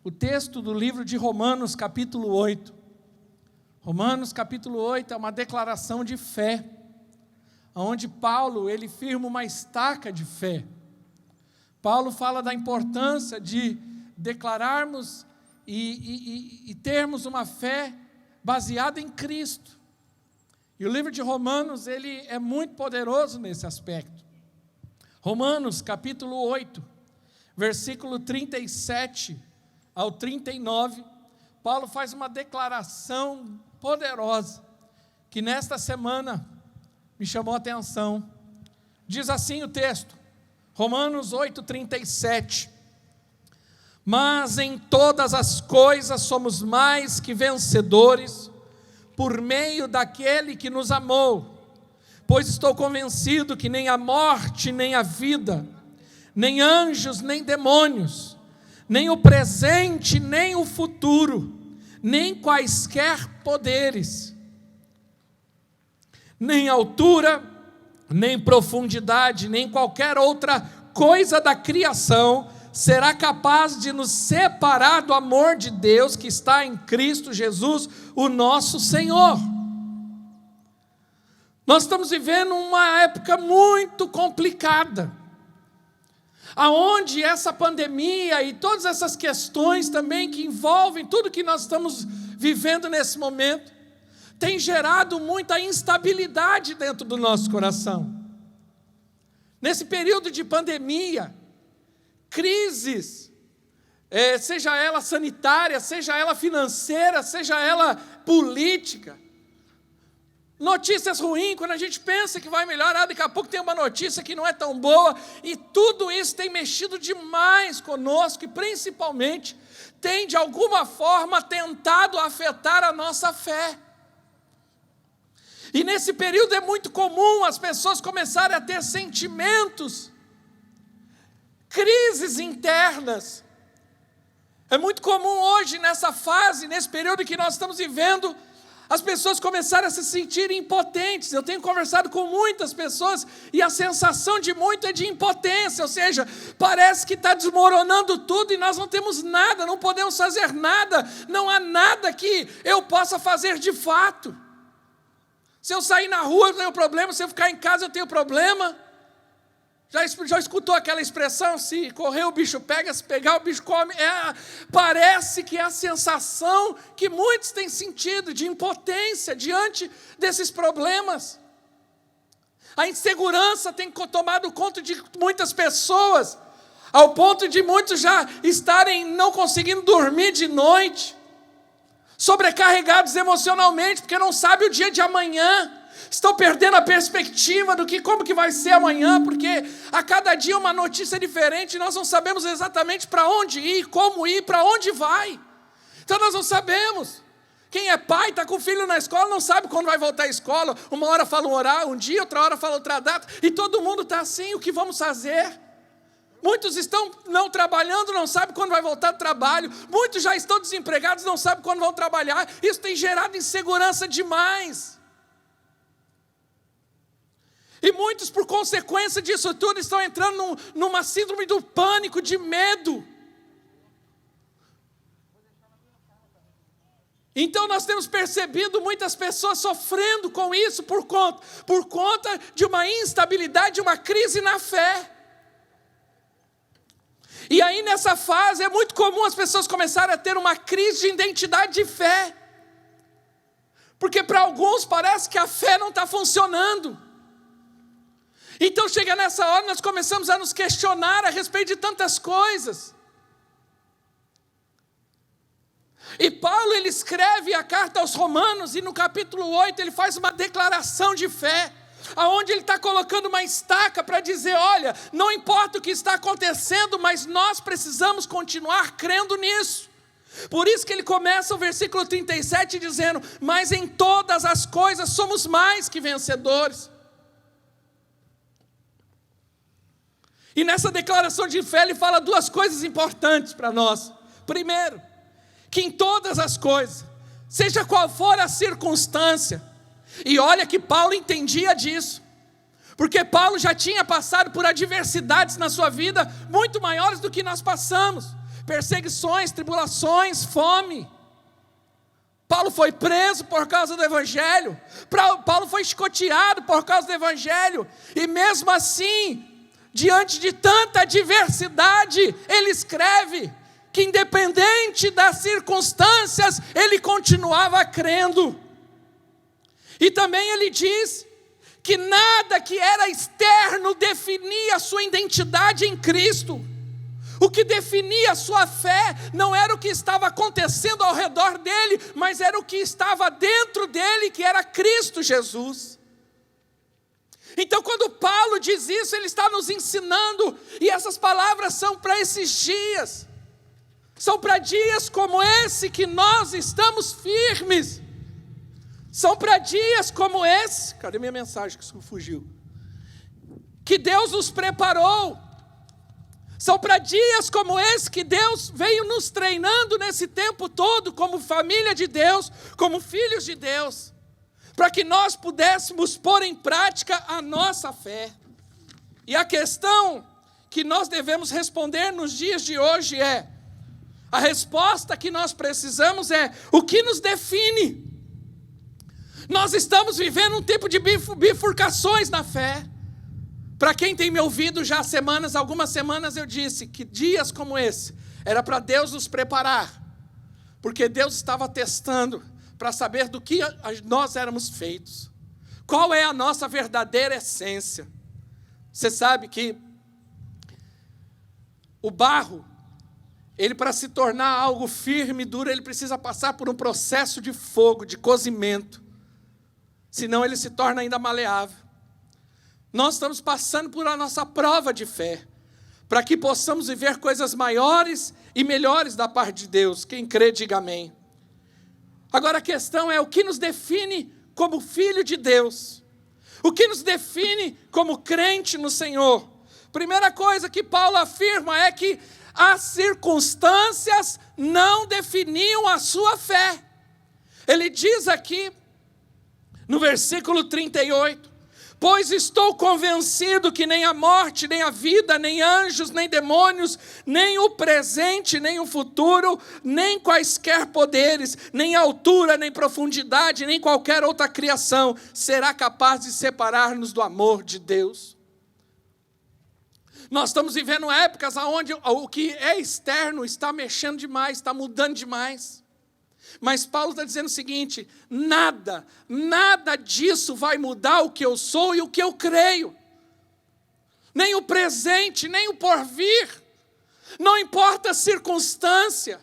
o texto do livro de Romanos, capítulo 8. Romanos, capítulo 8 é uma declaração de fé, onde Paulo, ele firma uma estaca de fé. Paulo fala da importância de declararmos e termos uma fé baseada em Cristo. E o livro de Romanos, ele é muito poderoso nesse aspecto. Romanos, capítulo 8, versículo 37 ao 39, Paulo faz uma declaração poderosa, que nesta semana me chamou a atenção. Diz assim o texto, Romanos 8, 37, mas em todas as coisas somos mais que vencedores, por meio daquele que nos amou, pois estou convencido que nem a morte, nem a vida, nem anjos, nem demônios, nem o presente, nem o futuro, nem quaisquer poderes, nem altura, nem profundidade, nem qualquer outra coisa da criação será capaz de nos separar do amor de Deus que está em Cristo Jesus, o nosso Senhor. Nós estamos vivendo uma época muito complicada, aonde essa pandemia e todas essas questões também que envolvem tudo que nós estamos vivendo nesse momento, tem gerado muita instabilidade dentro do nosso coração. Nesse período de pandemia, crises, seja ela sanitária, seja ela financeira, seja ela política, notícias ruins, quando a gente pensa que vai melhorar, daqui a pouco tem uma notícia que não é tão boa, e tudo isso tem mexido demais conosco, e principalmente tem de alguma forma tentado afetar a nossa fé. E nesse período é muito comum as pessoas começarem a ter sentimentos, crises internas. É muito comum hoje, nessa fase, nesse período que nós estamos vivendo, as pessoas começarem a se sentir impotentes. Eu tenho conversado com muitas pessoas e a sensação de muito é de impotência, ou seja, parece que está desmoronando tudo e nós não temos nada, não podemos fazer nada, não há nada que eu possa fazer de fato. Se eu sair na rua eu tenho problema, se eu ficar em casa eu tenho problema. Já escutou aquela expressão, se correr o bicho pega, se pegar o bicho come? Parece que é a sensação que muitos têm sentido de impotência diante desses problemas. A insegurança tem tomado conta de muitas pessoas, ao ponto de muitos já estarem não conseguindo dormir de noite, sobrecarregados emocionalmente, porque não sabem o dia de amanhã. Estão perdendo a perspectiva do que como que vai ser amanhã, porque a cada dia uma notícia diferente, nós não sabemos exatamente para onde ir, como ir, para onde vai. Então nós não sabemos. Quem é pai, está com o filho na escola, não sabe quando vai voltar à escola. Uma hora fala um horário, um dia, outra hora fala outra data, e todo mundo está assim, o que vamos fazer? Muitos estão não trabalhando, não sabem quando vai voltar do trabalho. Muitos já estão desempregados, não sabem quando vão trabalhar. Isso tem gerado insegurança demais. E muitos, por consequência disso tudo, estão entrando numa síndrome do pânico, de medo. Então nós temos percebido muitas pessoas sofrendo com isso por conta de uma instabilidade, de uma crise na fé. E aí nessa fase é muito comum as pessoas começarem a ter uma crise de identidade de fé. Porque para alguns parece que a fé não está funcionando. Então chega nessa hora, nós começamos a nos questionar a respeito de tantas coisas. E Paulo, ele escreve a carta aos Romanos, e no capítulo 8 ele faz uma declaração de fé, aonde ele está colocando uma estaca para dizer, olha, não importa o que está acontecendo, mas nós precisamos continuar crendo nisso. Por isso que ele começa o versículo 37 dizendo, mas em todas as coisas somos mais que vencedores. E nessa declaração de fé ele fala duas coisas importantes para nós. Primeiro, que em todas as coisas, seja qual for a circunstância, e olha que Paulo entendia disso, porque Paulo já tinha passado por adversidades na sua vida muito maiores do que nós passamos. perseguições, tribulações, fome. Paulo foi preso por causa do Evangelho. Paulo foi chicoteado por causa do Evangelho. E mesmo assim, diante de tanta adversidade, ele escreve que independente das circunstâncias, ele continuava crendo. E também ele diz que nada que era externo definia a sua identidade em Cristo. O que definia a sua fé não era o que estava acontecendo ao redor dele, mas era o que estava dentro dele, que era Cristo Jesus. Então, quando Paulo diz isso, ele está nos ensinando, e essas palavras são para esses dias. São para dias como esse que nós estamos firmes. São para dias como esse. Cadê minha mensagem que fugiu? Que Deus nos preparou. São para dias como esse que Deus veio nos treinando nesse tempo todo, como família de Deus, como filhos de Deus, para que nós pudéssemos pôr em prática a nossa fé. E a questão que nós devemos responder nos dias de hoje é: a resposta que nós precisamos é: o que nos define? Nós estamos vivendo um tempo de bifurcações na fé. Para quem tem me ouvido já há algumas semanas eu disse que dias como esse era para Deus nos preparar, porque Deus estava testando para saber do que nós éramos feitos, qual é a nossa verdadeira essência. Você sabe que o barro, ele para se tornar algo firme e duro, ele precisa passar por um processo de fogo, de cozimento, senão ele se torna ainda maleável. Nós estamos passando por a nossa prova de fé, para que possamos viver coisas maiores e melhores da parte de Deus. Quem crê, diga amém. Agora a questão é: o que nos define como filho de Deus? O que nos define como crente no Senhor? Primeira coisa que Paulo afirma é que as circunstâncias não definiam a sua fé. Ele diz aqui, no versículo 38, pois estou convencido que nem a morte, nem a vida, nem anjos, nem demônios, nem o presente, nem o futuro, nem quaisquer poderes, nem altura, nem profundidade, nem qualquer outra criação será capaz de separar-nos do amor de Deus. Nós estamos vivendo épocas onde o que é externo está mexendo demais, está mudando demais. Mas Paulo está dizendo o seguinte: nada disso vai mudar o que eu sou e o que eu creio. Nem o presente, nem o porvir. Não importa a circunstância,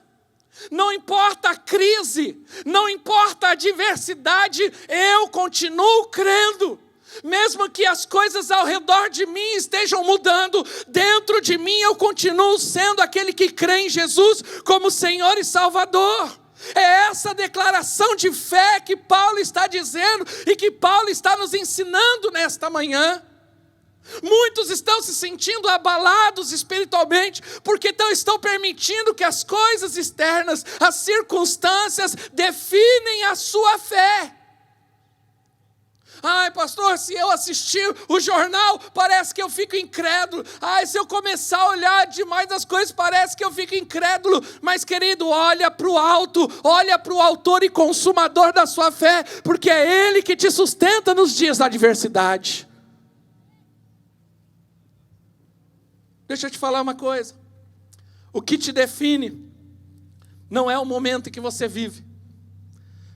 não importa a crise, não importa a adversidade, eu continuo crendo. Mesmo que as coisas ao redor de mim estejam mudando, dentro de mim eu continuo sendo aquele que crê em Jesus como Senhor e Salvador. É essa declaração de fé que Paulo está dizendo e que Paulo está nos ensinando nesta manhã. Muitos estão se sentindo abalados espiritualmente porque estão permitindo que as coisas externas, as circunstâncias definem a sua fé. Ai, pastor, se eu assistir o jornal, parece que eu fico incrédulo. Ai, se eu começar a olhar demais as coisas, parece que eu fico incrédulo. Mas, querido, olha para o alto, olha para o autor e consumador da sua fé, porque é Ele que te sustenta nos dias da adversidade. Deixa eu te falar uma coisa. O que te define não é o momento em que você vive.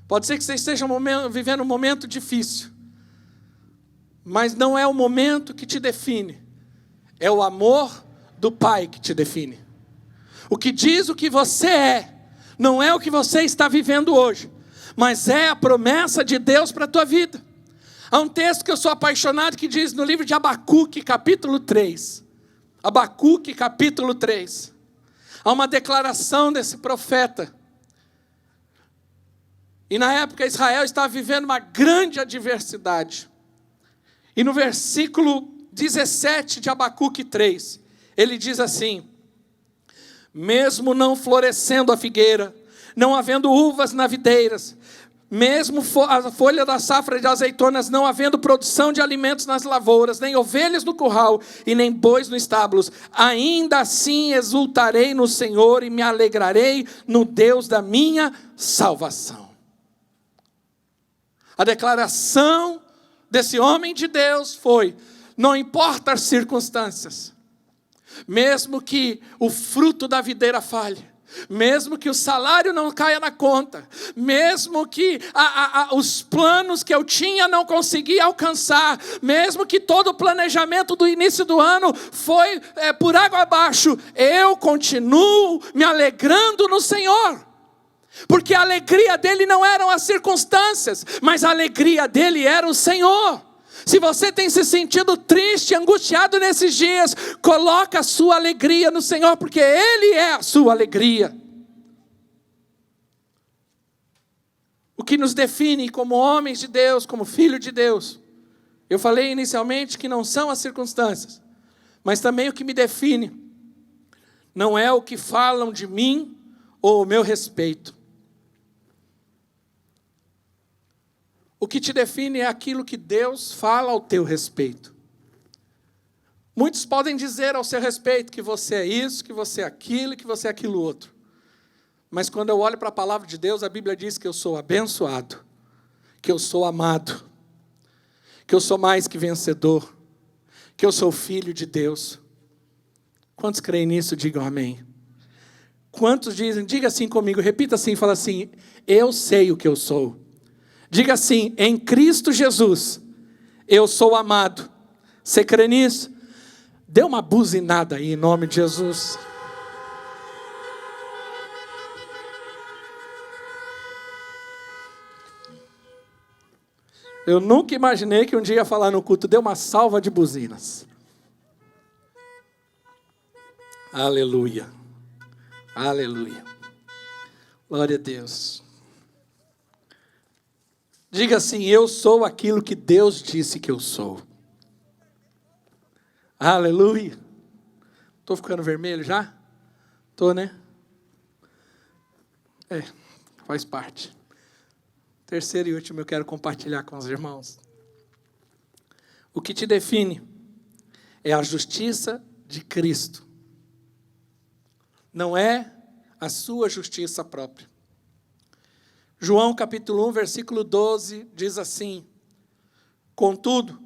Pode ser que você esteja vivendo um momento difícil, mas não é o momento que te define, é o amor do Pai que te define. O que diz o que você é, não é o que você está vivendo hoje, mas é a promessa de Deus para a tua vida. Há um texto que eu sou apaixonado que diz no livro de Abacuque, capítulo 3. Abacuque, capítulo 3. Há uma declaração desse profeta. E na época Israel estava vivendo uma grande adversidade. E no versículo 17 de Abacuque 3, ele diz assim: mesmo não florescendo a figueira, não havendo uvas na videiras, mesmo a folha da safra de azeitonas, não havendo produção de alimentos nas lavouras, nem ovelhas no curral e nem bois nos estábulos, ainda assim exultarei no Senhor e me alegrarei no Deus da minha salvação. A declaração desse homem de Deus foi: não importa as circunstâncias, mesmo que o fruto da videira falhe, mesmo que o salário não caia na conta, mesmo que os planos que eu tinha não consegui alcançar, mesmo que todo o planejamento do início do ano foi por água abaixo, eu continuo me alegrando no Senhor. Porque a alegria dele não eram as circunstâncias, mas a alegria dele era o Senhor. Se você tem se sentido triste, angustiado nesses dias, coloca a sua alegria no Senhor, porque Ele é a sua alegria. O que nos define como homens de Deus, como filho de Deus, eu falei inicialmente que não são as circunstâncias, mas também o que me define não é o que falam de mim ou o meu respeito. O que te define é aquilo que Deus fala ao teu respeito. Muitos podem dizer ao seu respeito que você é isso, que você é aquilo, que você é aquilo outro. Mas quando eu olho para a palavra de Deus, a Bíblia diz que eu sou abençoado, que eu sou amado, que eu sou mais que vencedor, que eu sou filho de Deus. Quantos creem nisso? Digam amém. Quantos dizem, diga assim comigo, repita assim, fala assim: eu sei o que eu sou. Diga assim: em Cristo Jesus, eu sou amado. Você crê nisso? Dê uma buzinada aí em nome de Jesus. Eu nunca imaginei que um dia ia falar no culto, dê uma salva de buzinas. Aleluia. Aleluia. Glória a Deus. Diga assim: eu sou aquilo que Deus disse que eu sou. Aleluia. Estou ficando vermelho já? Estou, né? Faz parte. Terceiro e último eu quero compartilhar com os irmãos. O que te define é a justiça de Cristo. Não é a sua justiça própria. João capítulo 1, versículo 12, diz assim: contudo,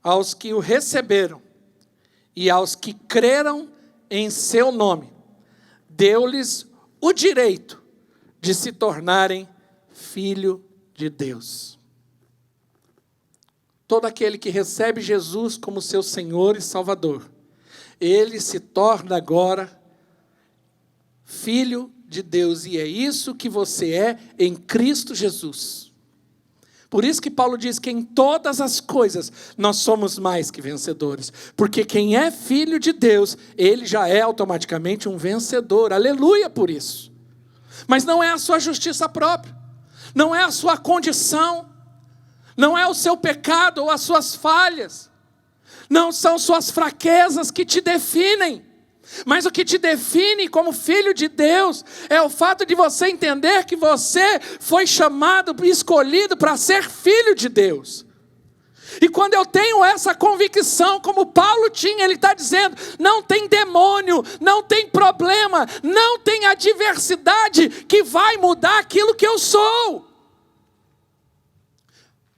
aos que o receberam e aos que creram em seu nome, deu-lhes o direito de se tornarem filho de Deus. Todo aquele que recebe Jesus como seu Senhor e Salvador, ele se torna agora filho de Deus, e é isso que você é em Cristo Jesus. Por isso que Paulo diz que em todas as coisas nós somos mais que vencedores, porque quem é filho de Deus, ele já é automaticamente um vencedor. Aleluia por isso. Mas não é a sua justiça própria, não é a sua condição, não é o seu pecado ou as suas falhas, não são suas fraquezas que te definem. Mas o que te define como filho de Deus é o fato de você entender que você foi chamado e escolhido para ser filho de Deus. E quando eu tenho essa convicção, como Paulo tinha, ele está dizendo: não tem demônio, não tem problema, não tem adversidade que vai mudar aquilo que eu sou.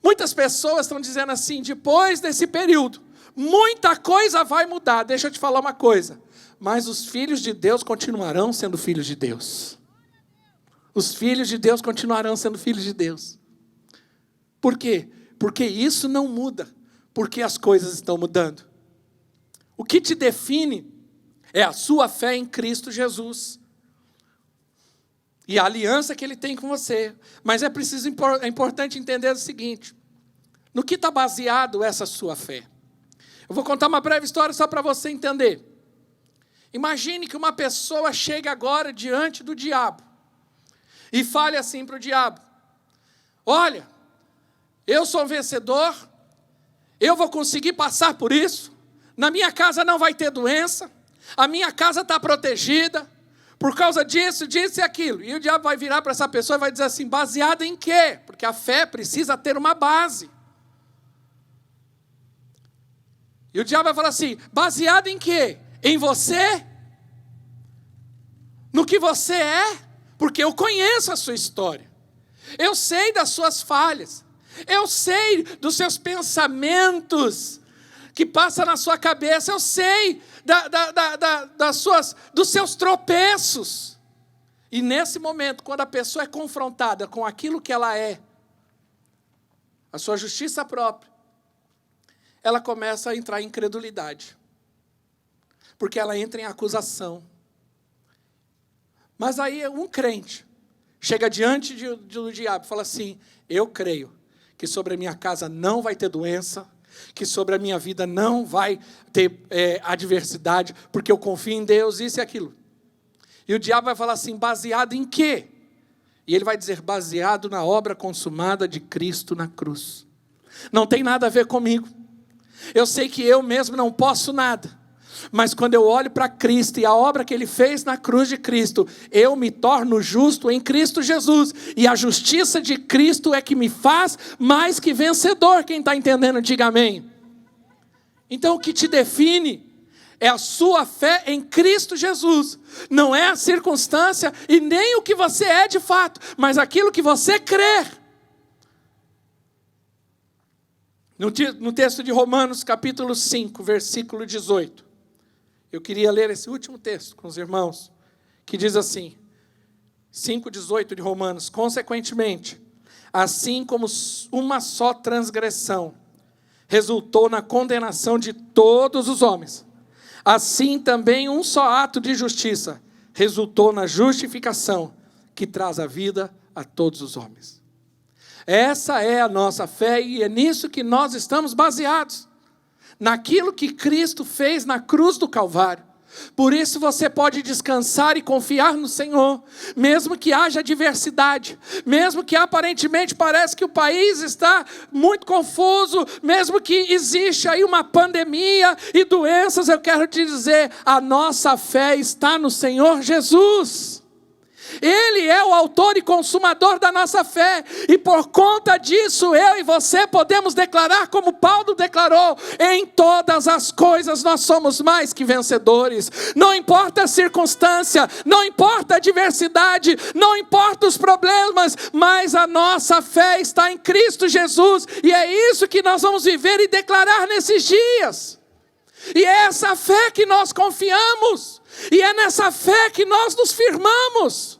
Muitas pessoas estão dizendo assim: depois desse período, muita coisa vai mudar. Deixa eu te falar uma coisa: mas os filhos de Deus continuarão sendo filhos de Deus. Os filhos de Deus continuarão sendo filhos de Deus. Por quê? Porque isso não muda, porque as coisas estão mudando. O que te define é a sua fé em Cristo Jesus e a aliança que Ele tem com você. Mas é importante entender o seguinte: no que está baseado essa sua fé? Eu vou contar uma breve história só para você entender. Imagine que uma pessoa chega agora diante do diabo e fale assim para o diabo: olha, eu sou um vencedor, eu vou conseguir passar por isso, na minha casa não vai ter doença, a minha casa está protegida, Por causa disso, disse aquilo. E o diabo vai virar para essa pessoa e vai dizer assim, baseado em quê? Porque a fé precisa ter uma base. E o diabo vai falar assim, baseado em quê? Em você? No que você é? Porque eu conheço a sua história. Eu sei das suas falhas. Eu sei dos seus pensamentos que passam na sua cabeça. Eu sei dos seus tropeços. E nesse momento, quando a pessoa é confrontada com aquilo que ela é, a sua justiça própria, ela começa a entrar em incredulidade. Porque ela entra em acusação. Mas aí um crente chega diante do diabo e fala assim, eu creio que sobre a minha casa não vai ter doença, que sobre a minha vida não vai ter adversidade, porque eu confio em Deus, isso e aquilo. E o diabo vai falar assim, baseado em quê? E ele vai dizer, baseado na obra consumada de Cristo na cruz. Não tem nada a ver comigo. Eu sei que eu mesmo não posso nada. Mas quando eu olho para Cristo e a obra que Ele fez na cruz de Cristo, eu me torno justo em Cristo Jesus. E a justiça de Cristo é que me faz mais que vencedor. Quem está entendendo, diga amém. Então o que te define é a sua fé em Cristo Jesus. Não é a circunstância e nem o que você é de fato, mas aquilo que você crê. No texto de Romanos, capítulo 5, versículo 18. Eu queria ler esse último texto com os irmãos, que diz assim, 5,18 de Romanos, consequentemente, assim como uma só transgressão resultou na condenação de todos os homens, assim também um só ato de justiça resultou na justificação que traz a vida a todos os homens. Essa é a nossa fé e é nisso que nós estamos baseados. Naquilo que Cristo fez na cruz do Calvário. Por isso você pode descansar e confiar no Senhor, mesmo que haja adversidade, mesmo que aparentemente parece que o país está muito confuso, mesmo que existe aí uma pandemia e doenças, eu quero te dizer, a nossa fé está no Senhor Jesus. Ele é o autor e consumador da nossa fé, e por conta disso eu e você podemos declarar como Paulo declarou, em todas as coisas nós somos mais que vencedores. Não importa a circunstância, não importa a adversidade, não importa os problemas, mas a nossa fé está em Cristo Jesus, e é isso que nós vamos viver e declarar nesses dias. E é essa fé que nós confiamos, e é nessa fé que nós nos firmamos.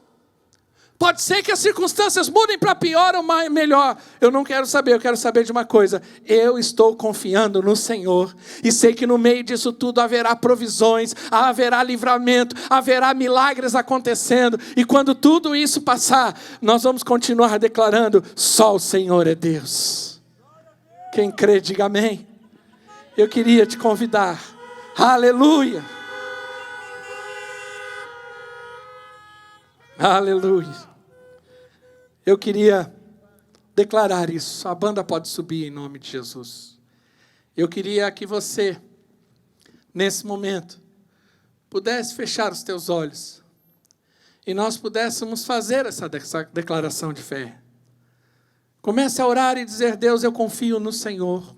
Pode ser que as circunstâncias mudem para pior ou melhor. Eu não quero saber, eu quero saber de uma coisa. Eu estou confiando no Senhor. E sei que no meio disso tudo haverá provisões, haverá livramento, haverá milagres acontecendo. E quando tudo isso passar, nós vamos continuar declarando, só o Senhor é Deus. Quem crê, diga amém. Eu queria te convidar. Aleluia. Aleluia. Eu queria declarar isso. A banda pode subir em nome de Jesus. Eu queria que você, nesse momento, pudesse fechar os teus olhos e nós pudéssemos fazer essa declaração de fé. Comece a orar e dizer, Deus, eu confio no Senhor.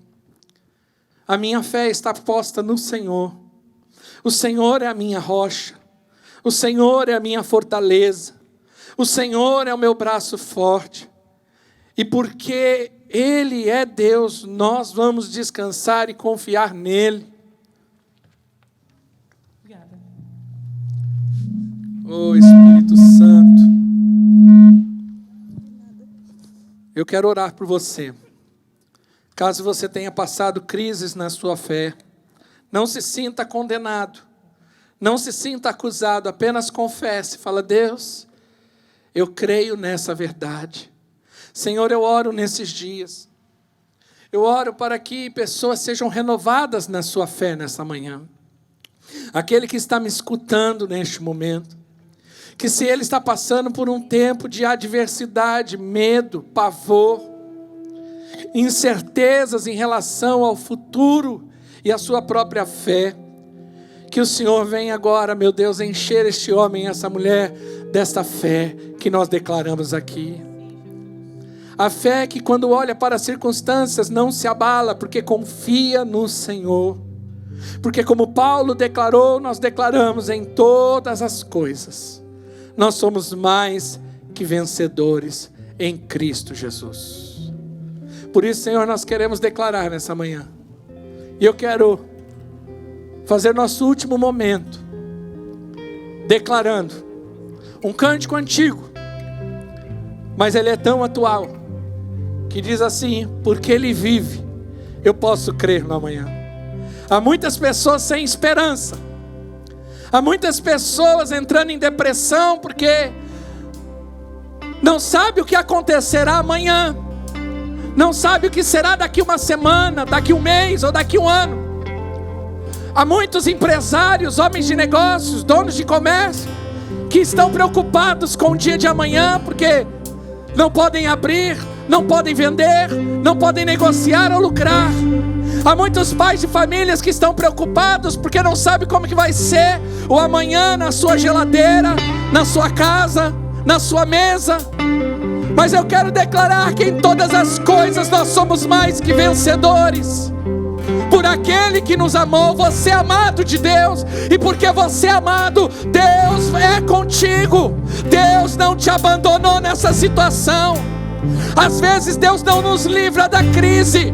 A minha fé está posta no Senhor. O Senhor é a minha rocha. O Senhor é a minha fortaleza. O Senhor é o meu braço forte. E porque Ele é Deus, nós vamos descansar e confiar nele. Obrigada. Oh Espírito Santo. Eu quero orar por você. Caso você tenha passado crises na sua fé, não se sinta condenado. Não se sinta acusado, apenas confesse. Fala, Deus, eu creio nessa verdade. Senhor, eu oro nesses dias. Eu oro para que pessoas sejam renovadas na sua fé nessa manhã. Aquele que está me escutando neste momento, que se ele está passando por um tempo de adversidade, medo, pavor, incertezas em relação ao futuro e à sua própria fé, Que o Senhor venha agora, meu Deus, encher este homem, essa mulher, desta fé que nós declaramos aqui. A fé que quando olha para as circunstâncias não se abala, porque confia no Senhor. Porque como Paulo declarou, nós declaramos em todas as coisas. Nós somos mais que vencedores em Cristo Jesus. Por isso, Senhor, nós queremos declarar nessa manhã. E eu quero fazer nosso último momento, declarando um cântico antigo, mas ele é tão atual, que diz assim: porque Ele vive, eu posso crer no amanhã. Há muitas pessoas sem esperança, há muitas pessoas entrando em depressão, porque não sabe o que acontecerá amanhã, não sabe o que será daqui uma semana, daqui um mês ou daqui um ano. Há muitos empresários, homens de negócios, donos de comércio, que estão preocupados com o dia de amanhã, porque não podem abrir, não podem vender, não podem negociar ou lucrar. Há muitos pais de famílias que estão preocupados, porque não sabem como que vai ser o amanhã na sua geladeira, na sua casa, na sua mesa. Mas eu quero declarar que em todas as coisas nós somos mais que vencedores. Por aquele que nos amou, você é amado de Deus, e porque você é amado, Deus é contigo. Deus não te abandonou nessa situação. Às vezes Deus não nos livra da crise,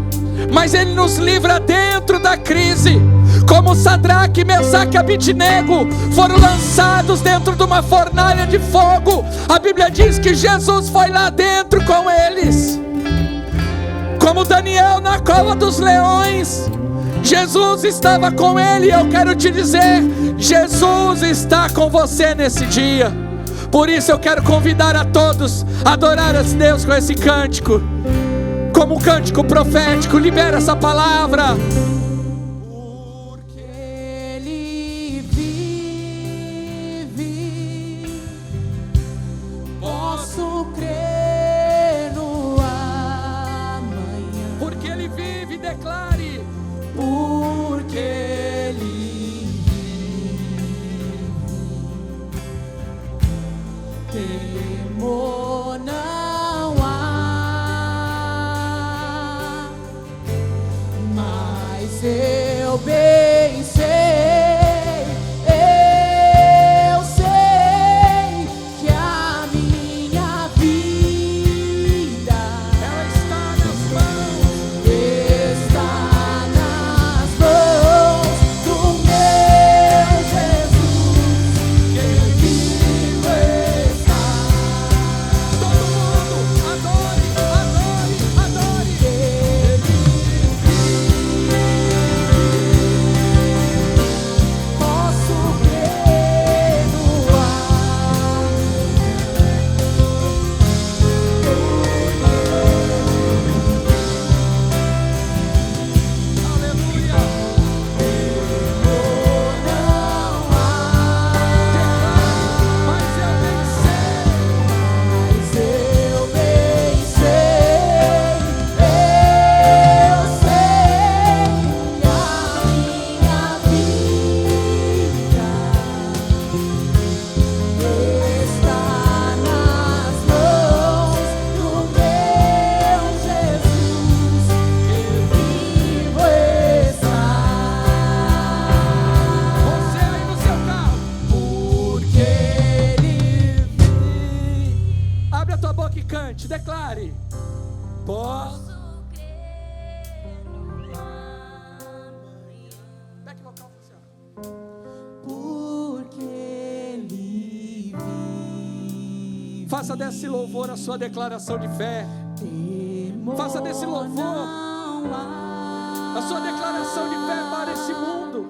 mas Ele nos livra dentro da crise. Como Sadraque, Mesaque e Abidnego foram lançados dentro de uma fornalha de fogo, a Bíblia diz que Jesus foi lá dentro com eles. Como Daniel na cova dos leões, Jesus estava com ele. E eu quero te dizer, Jesus está com você nesse dia. Por isso eu quero convidar a todos a adorar a Deus com esse cântico, como um cântico profético. Libera essa palavra. Porque Ele vive, posso crer no amanhã. Porque Ele vive, declare. Porque Ele vive, temor não há, mas eu bem sei, eu sei que a minha vida Ela está nas mãos. está nas mãos do meu Jesus, que vivo está. Todo mundo, adore, adore, adore. Posso crer no Aleluia. não há, Mas eu bem sei. mas eu bem sei, eu sei que a minha vida está nas mãos do meu Jesus, que vivo está. Você aí no seu carro, Porque Ele vive, abre a tua boca e cante, declare. Posso. Back vocal funciona. porque Ele vive. Faça desse louvor a sua declaração de fé. Temor Faça desse louvor não há, a sua declaração de fé para esse mundo.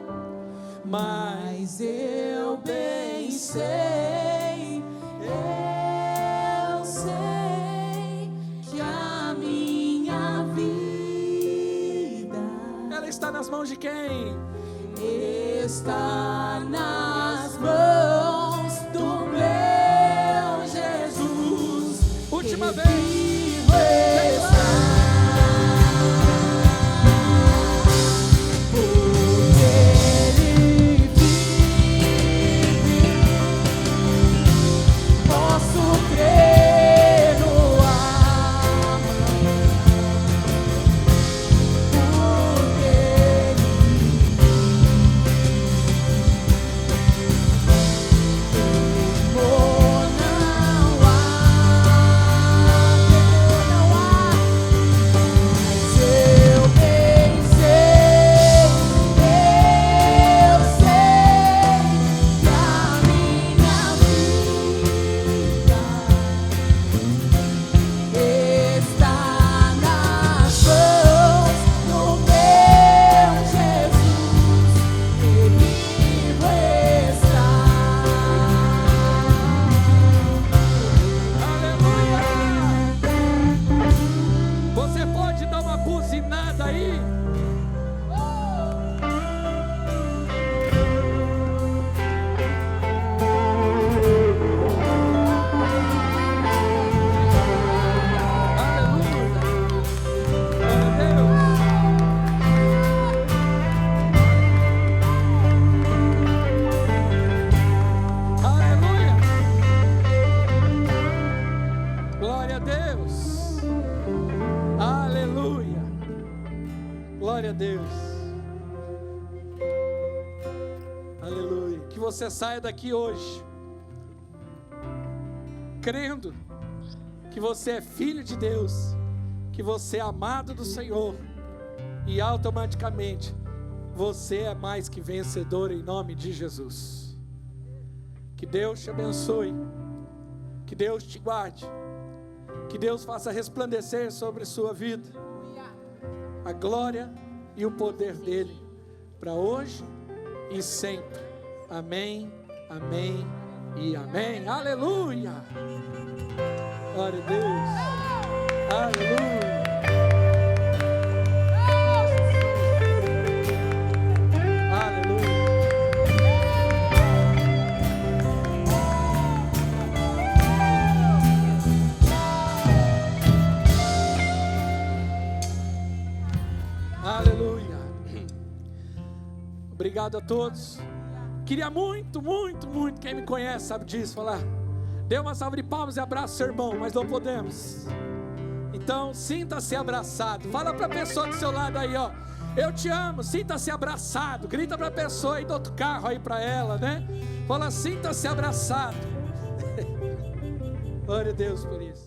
mas eu bem sei, eu sei que a minha vida Ela está nas mãos de quem? está nas mãos do meu Jesus. Última que vez. vivo está. Porque Ele vive, Deus. Aleluia. Que você saia daqui hoje crendo que você é filho de Deus, que você é amado do Senhor, e automaticamente você é mais que vencedor em nome de Jesus. Que Deus te abençoe, que Deus te guarde, que Deus faça resplandecer sobre sua vida a glória e o poder dele, para hoje e sempre. Amém, amém e amém. Aleluia. Glória a Deus. Aleluia. Aleluia. Obrigado a todos. Queria muito, quem me conhece sabe disso, falar: dê uma salva de palmas e abraça o seu irmão, mas não podemos. Então sinta-se abraçado. Fala para a pessoa do seu lado aí, ó: eu te amo. Sinta-se abraçado. Grita para a pessoa aí do outro carro aí para ela, né? Fala: sinta-se abraçado. Glória a Deus por isso.